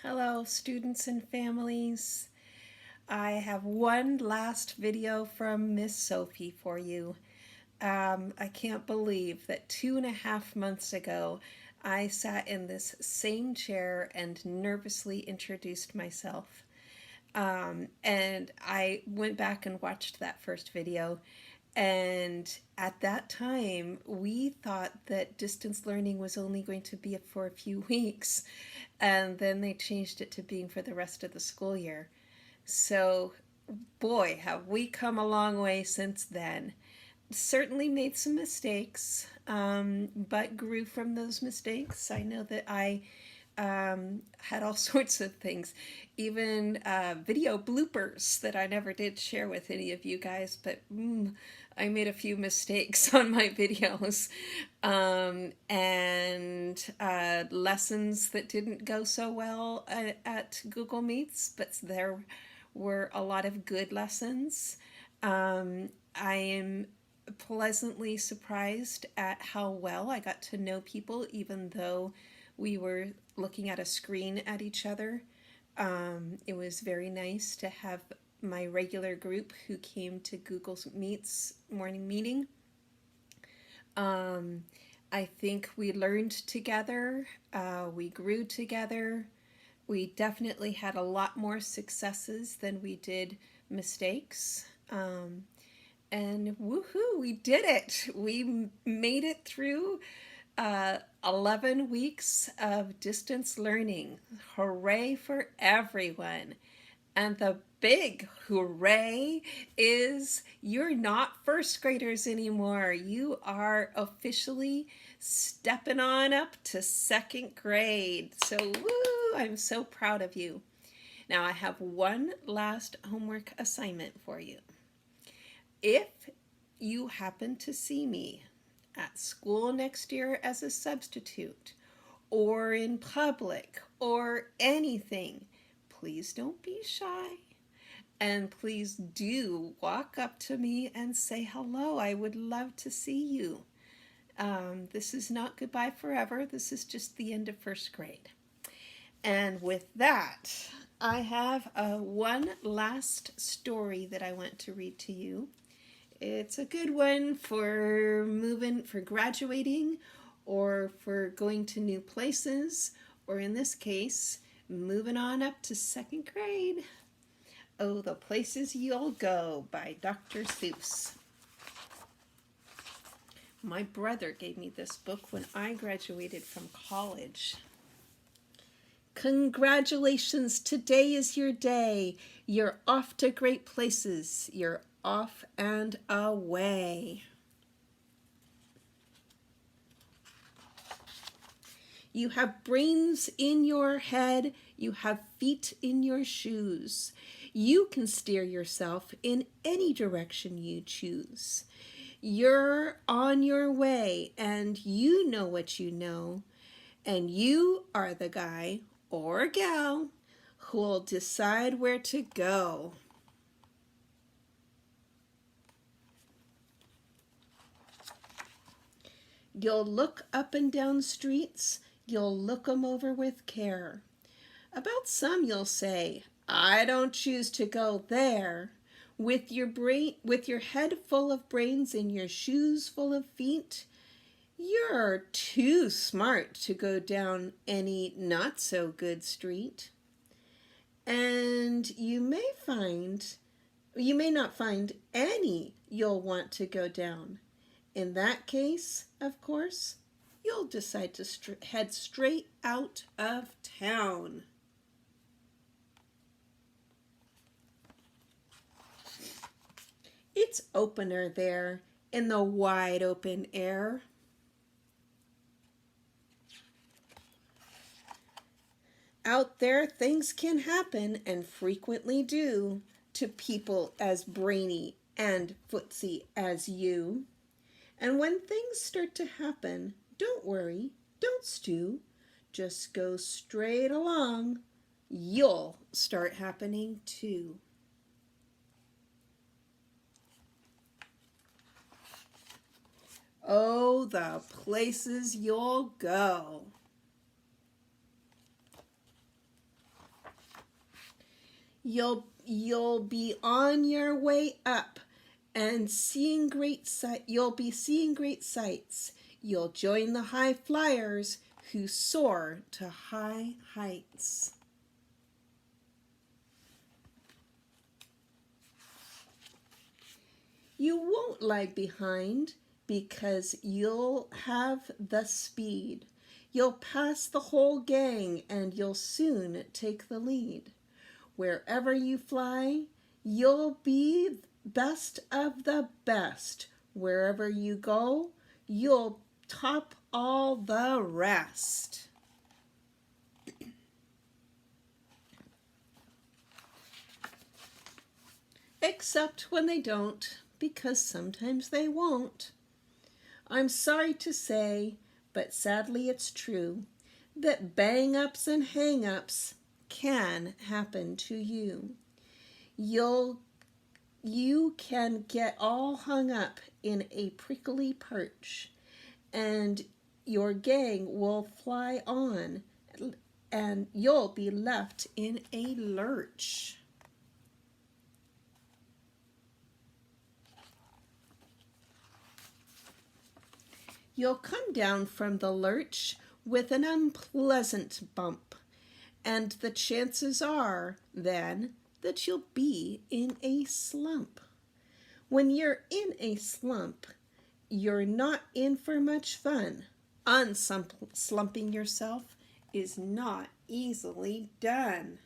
Hello, students and families. I have one last video from Miss Sophie for you. I can't believe that 2.5 months ago, I sat in this same chair and nervously introduced myself. And I went back and watched that first video. And at that time, we thought that distance learning was only going to be for a few weeks. And then they changed it to being for the rest of the school year. So, boy, have we come a long way since then. Certainly made some mistakes, but grew from those mistakes. I know that I had all sorts of things, even video bloopers that I never did share with any of you guys, but I made a few mistakes on my videos, and lessons that didn't go so well at Google Meets, but there were a lot of good lessons. I am pleasantly surprised at how well I got to know people, even though we were looking at a screen at each other. It was very nice to have my regular group who came to Google Meet's morning meeting. I think we learned together, we grew together. We definitely had a lot more successes than we did mistakes. And woohoo, we did it! We made it through 11 weeks of distance learning. Hooray for everyone. And the big hooray is you're not first graders anymore. You are officially stepping on up to second grade. So, woo, I'm so proud of you. Now, I have one last homework assignment for you. If you happen to see me at school next year as a substitute, or in public, or anything, please don't be shy. And please do walk up to me and say hello. I would love to see you. This is not goodbye forever. This is just the end of first grade. And with that, I have one last story that I want to read to you. It's a good one for graduating, or for going to new places, or in this case, moving on up to second grade. Oh, the Places You'll Go by Dr. Seuss. My brother gave me this book when I graduated from college. Congratulations, today is your day. You're off to great places. You're off and away. You have brains in your head. You have feet in your shoes. You can steer yourself in any direction you choose. You're on your way, and you know what you know. And you are the guy or gal who'll decide where to go. You'll look up and down streets, you'll look 'em over with care. About some you'll say, I don't choose to go there. With your head full of brains and your shoes full of feet, you're too smart to go down any not so good street. And you may not find any you'll want to go down. In that case, of course, you'll decide to head straight out of town. It's opener there in the wide open air. Out there, things can happen, and frequently do, to people as brainy and footsy as you. And when things start to happen, don't worry, don't stew, just go straight along. You'll start happening too. Oh, the places you'll go. You'll be on your way up and seeing great you'll be seeing great sights. You'll join the high flyers who soar to high heights. You won't lag behind because you'll have the speed. You'll pass the whole gang and you'll soon take the lead. Wherever you fly, you'll be best of the best. Wherever you go, you'll top all the rest. Except when they don't, because sometimes they won't. I'm sorry to say, but sadly it's true, that bang-ups and hang-ups can happen to you. You can get all hung up in a prickly perch, and your gang will fly on, and you'll be left in a lurch. You'll come down from the lurch with an unpleasant bump, and the chances are, then, that you'll be in a slump. When you're in a slump, you're not in for much fun. Unslumping yourself is not easily done.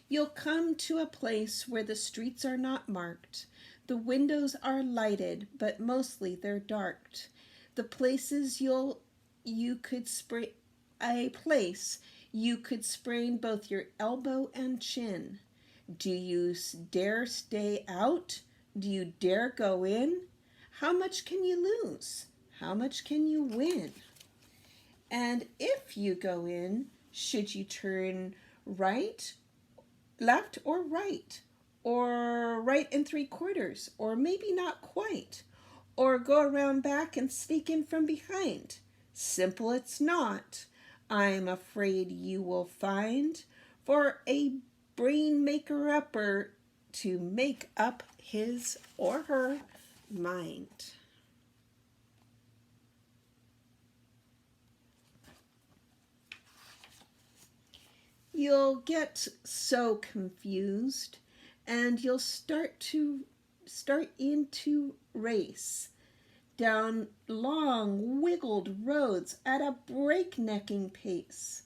You'll come to a place where the streets are not marked. The windows are lighted, but mostly they're darked. The places you could sprain both your elbow and chin. Do you dare stay out? Do you dare go in? How much can you lose? How much can you win? And if you go in, should you turn right, left, or right 3/4, or maybe not quite, or go around back and sneak in from behind? Simple it's not, I'm afraid you will find, for a brain maker-upper to make up his or her mind. You'll get so confused, and you'll start into race down long wiggled roads at a breaknecking pace,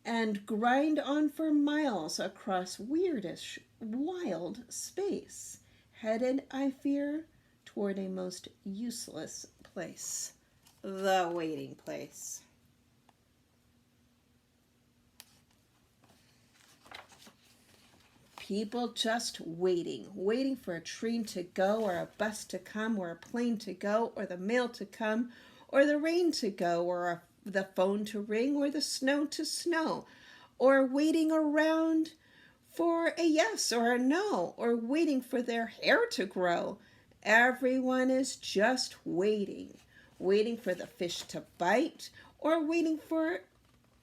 and grind on for miles across weirdish wild space, headed, I fear, toward a most useless place, the waiting place. People just waiting for a train to go, or a bus to come, or a plane to go, or the mail to come, or the rain to go, or the phone to ring, or the snow to snow, or waiting around for a yes or a no, or waiting for their hair to grow. Everyone is just waiting for the fish to bite, or waiting for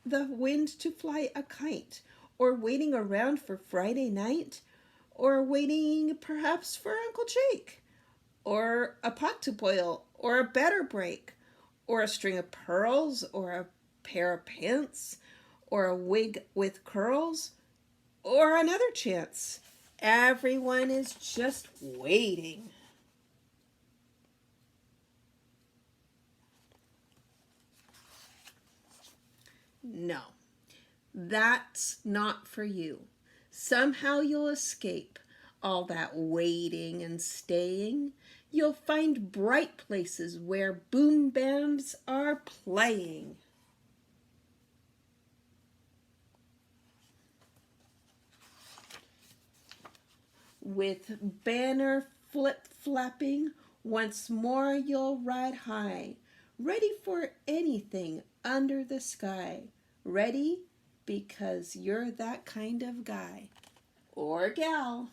the wind to fly a kite, or waiting around for Friday night, or waiting perhaps for Uncle Jake, or a pot to boil, or a batter break, or a string of pearls, or a pair of pants, or a wig with curls, or another chance. Everyone is just waiting. No, that's not for you. Somehow you'll escape all that waiting and staying. You'll find bright places where boom bands are playing. With banner flip-flapping, once more you'll ride high, ready for anything under the sky. Ready because you're that kind of guy or gal.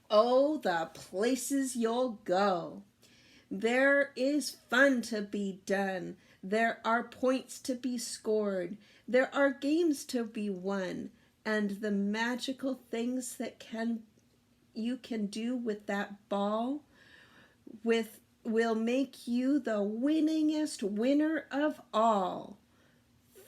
Oh, the places you'll go. There is fun to be done. There are points to be scored. There are games to be won. And the magical things that you can do with that ball will make you the winningest winner of all.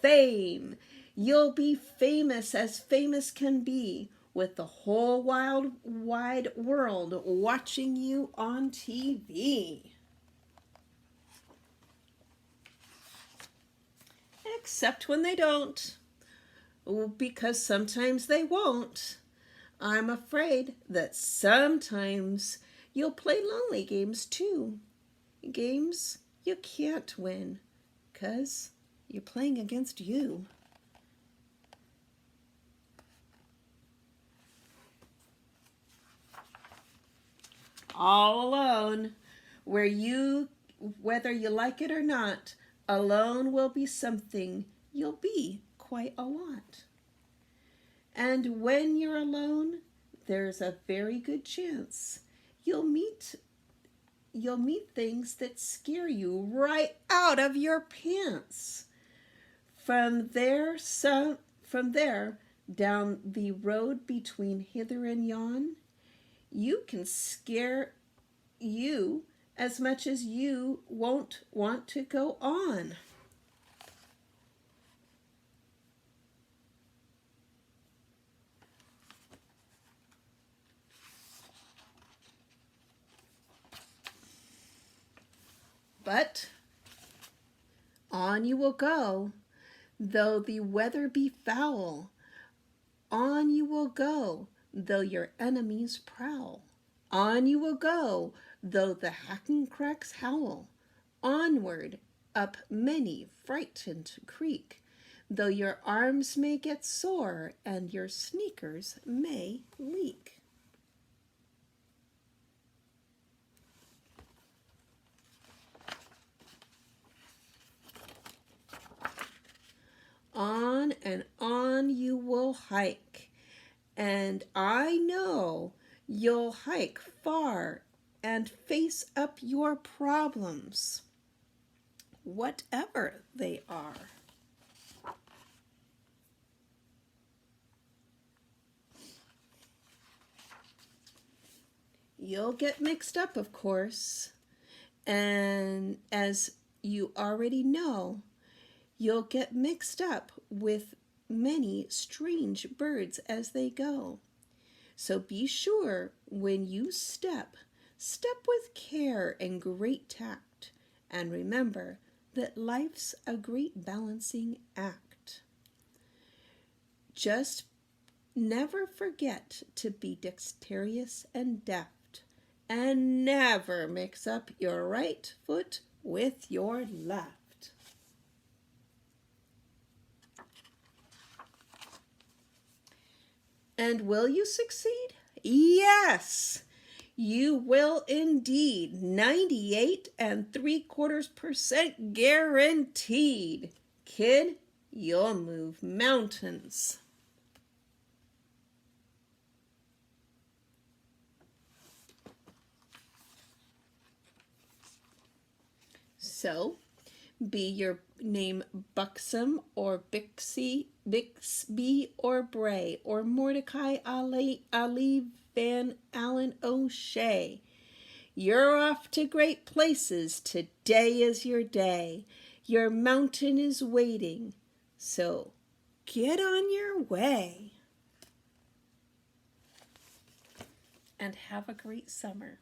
Fame. You'll be famous as famous can be, with the whole wide world watching you on TV. Except when they don't, because sometimes they won't. I'm afraid that sometimes you'll play lonely games too. Games you can't win, 'cause you're playing against you. All alone, whether you like it or not, alone will be something you'll be quite a lot. And when you're alone, there's a very good chance you'll meet things that scare you right out of your pants. From there, down the road between hither and yon, you can scare you as much as you won't want to go on. But on you will go, though the weather be foul. On you will go, though your enemies prowl. On you will go, though the hackencracks howl. Onward, up many frightened creek, though your arms may get sore and your sneakers may leak. On and on you will hike, and I know you'll hike far and face up your problems, whatever they are. You'll get mixed up, of course, and as you already know, you'll get mixed up with many strange birds as they go. So be sure when you step with care and great tact, and remember that life's a great balancing act. Just never forget to be dexterous and deft, and never mix up your right foot with your left. And will you succeed? Yes, you will indeed. 98.75% guaranteed. Kid, you'll move mountains. So, be your name Buxom or Bixby or Bray or Mordecai Ali Van Allen O'Shea. You're off to great places. Today is your day. Your mountain is waiting. So get on your way. And have a great summer.